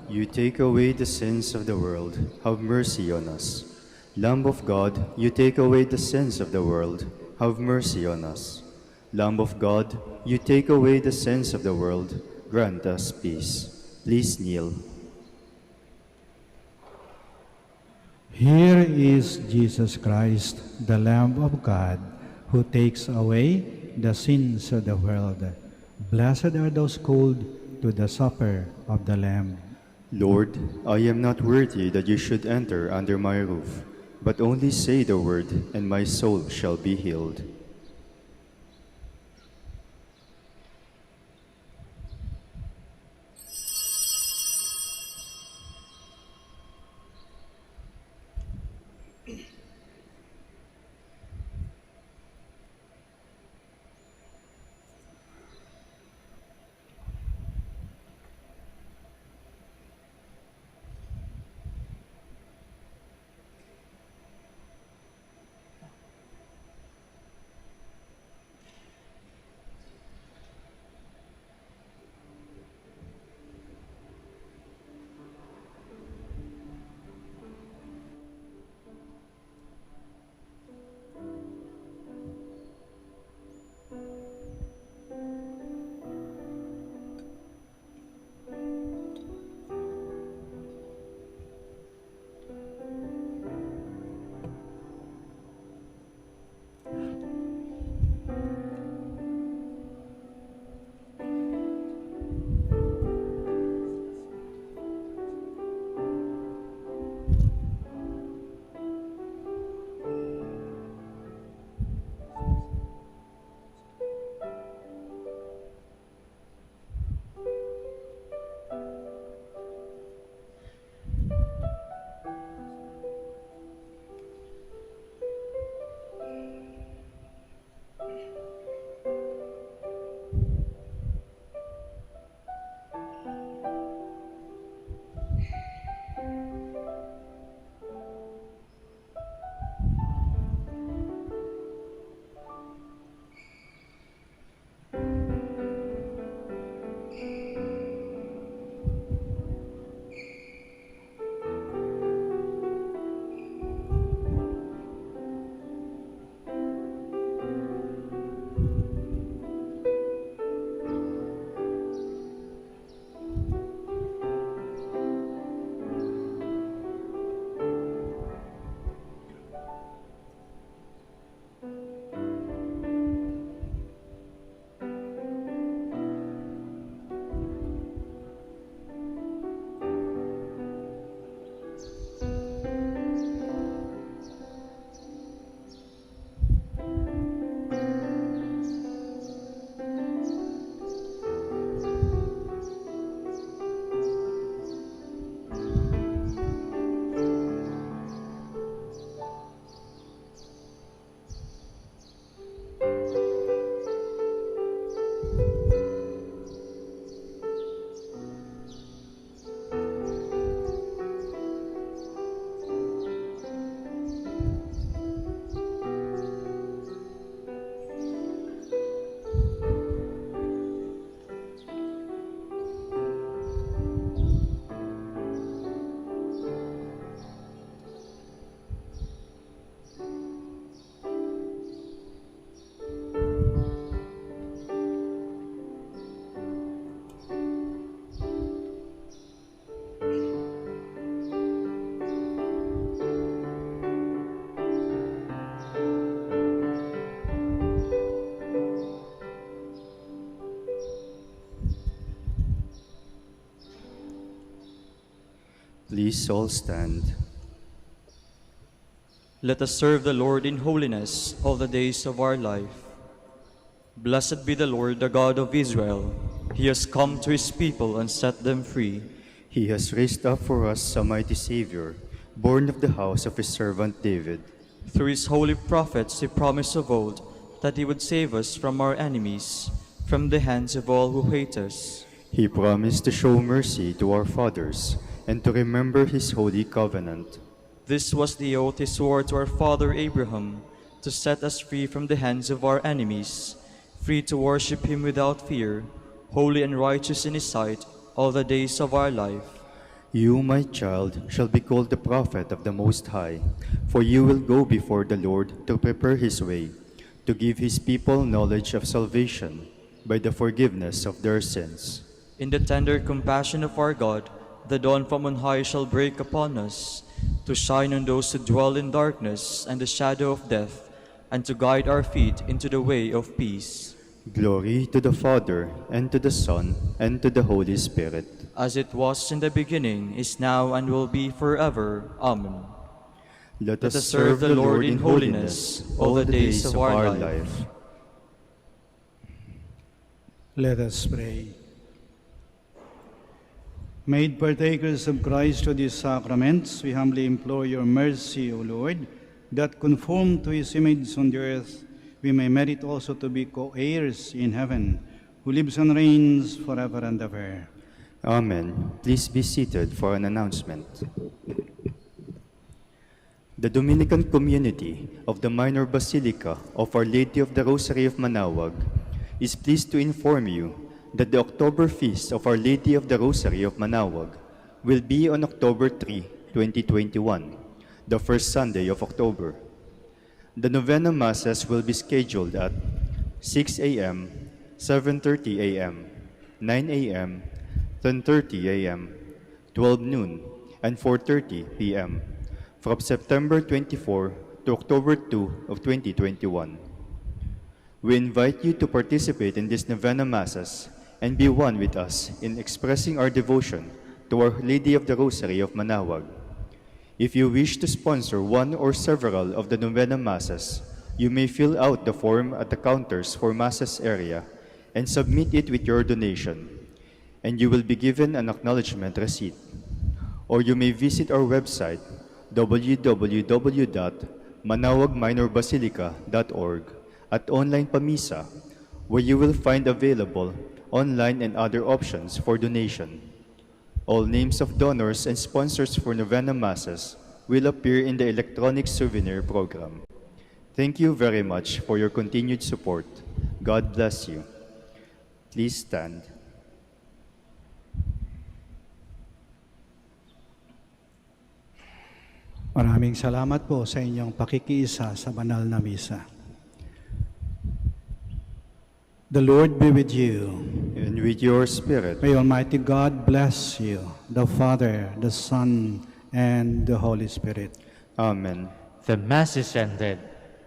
You take away the sins of the world, have mercy on us. Lamb of God, you take away the sins of the world, have mercy on us. Lamb of God, you take away the sins of the world, grant us peace. Please kneel. here is Jesus Christ, the Lamb of God, who takes away the sins of the world. Blessed are those called to the supper of the Lamb. Lord, I am not worthy that you should enter under my roof, but only say the word, and my soul shall be healed. Please all stand. Let us serve the Lord in holiness all the days of our life. Blessed be the Lord, the God of Israel. He has come to his people and set them free. He has raised up for us a mighty Savior, born of the house of his servant David. Through his holy prophets he promised of old that he would save us from our enemies, from the hands of all who hate us. He promised to show mercy to our fathers and to remember his holy covenant. This was the oath he swore to our father Abraham, to set us free from the hands of our enemies, free to worship him without fear, holy and righteous in his sight all the days of our life. You, my child, shall be called the prophet of the Most High, for you will go before the Lord to prepare his way, to give his people knowledge of salvation by the forgiveness of their sins. In the tender compassion of our God, the dawn from on high shall break upon us, to shine on those who dwell in darkness and the shadow of death, and to guide our feet into the way of peace. Glory to the Father, and to the Son, and to the Holy Spirit. As it was in the beginning, is now, and will be forever. Amen. Let us serve the Lord in holiness all the days of our life. Let us pray. Made partakers of Christ through these sacraments, we humbly implore your mercy, O Lord, that conformed to his image on the earth, we may merit also to be co-heirs in heaven, who lives and reigns forever and ever. Amen. Please be seated for an announcement. The Dominican community of the Minor Basilica of Our Lady of the Rosary of Manaoag is pleased to inform you that the October Feast of Our Lady of the Rosary of Manaoag will be on October 3, 2021, the first Sunday of October. The Novena Masses will be scheduled at 6 a.m., 7:30 a.m., 9 a.m., 10:30 a.m., 12 noon, and 4:30 p.m. from September 24 to October 2 of 2021. We invite you to participate in these Novena Masses and be one with us in expressing our devotion to Our Lady of the Rosary of Manaoag. If you wish to sponsor one or several of the Novena Masses, you may fill out the form at the counters for Masses area and submit it with your donation, and you will be given an acknowledgement receipt. Or you may visit our website, www.manaoagminorbasilica.org, at Online Pamisa, where you will find available online and other options for donation. All names of donors and sponsors for Novena Masses will appear in the electronic souvenir program. Thank you very much for your continued support. God bless you. Please stand. Maraming salamat po sa inyong pakikiisa sa banal na misa. The Lord be with you. And with your spirit. May Almighty God bless you, the Father, the Son, and the Holy Spirit. Amen. The Mass is ended.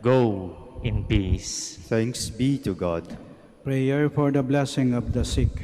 Go in peace. Thanks be to God. Prayer for the blessing of the sick.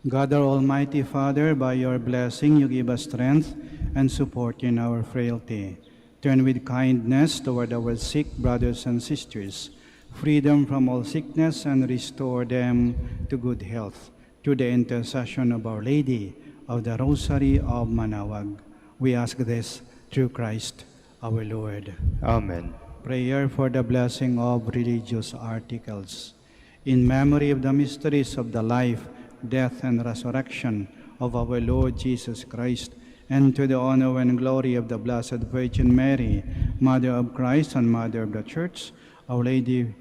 God, our Almighty Father, by your blessing you give us strength and support in our frailty. Turn with kindness toward our sick brothers and sisters, free them from all sickness, and restore them to good health. Through the intercession of Our Lady of the Rosary of Manaoag, we ask this through Christ our Lord. Amen. Prayer for the blessing of religious articles. In memory of the mysteries of the life, death, and resurrection of our Lord Jesus Christ, and to the honor and glory of the Blessed Virgin Mary, Mother of Christ and Mother of the Church, Our Lady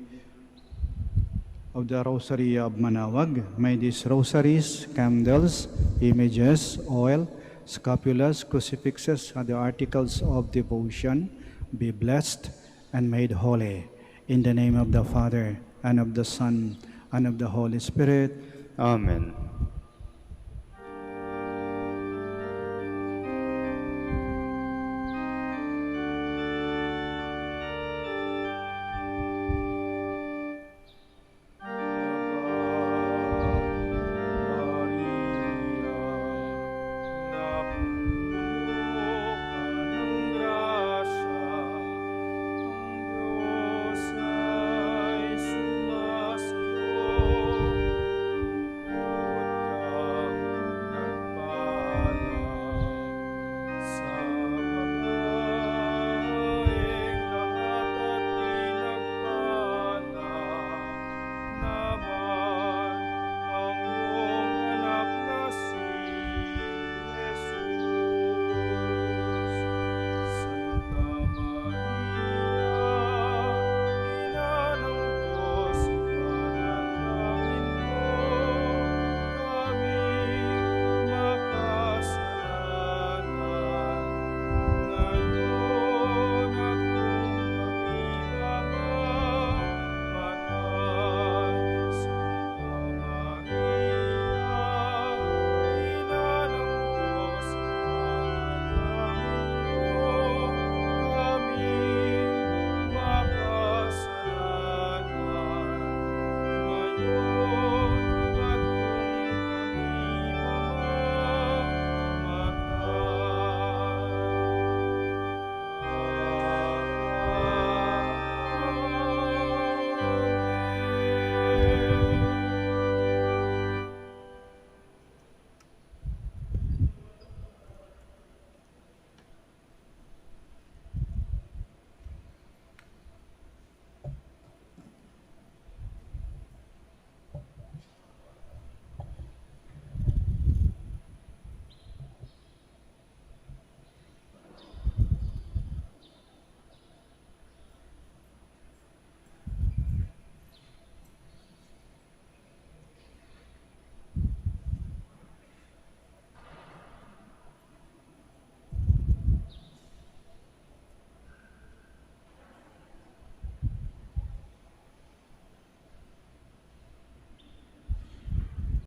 of the Rosary of Manaoag, may these rosaries, candles, images, oil, scapulas, crucifixes, and the articles of devotion be blessed and made holy. In the name of the Father, and of the Son, and of the Holy Spirit. Amen.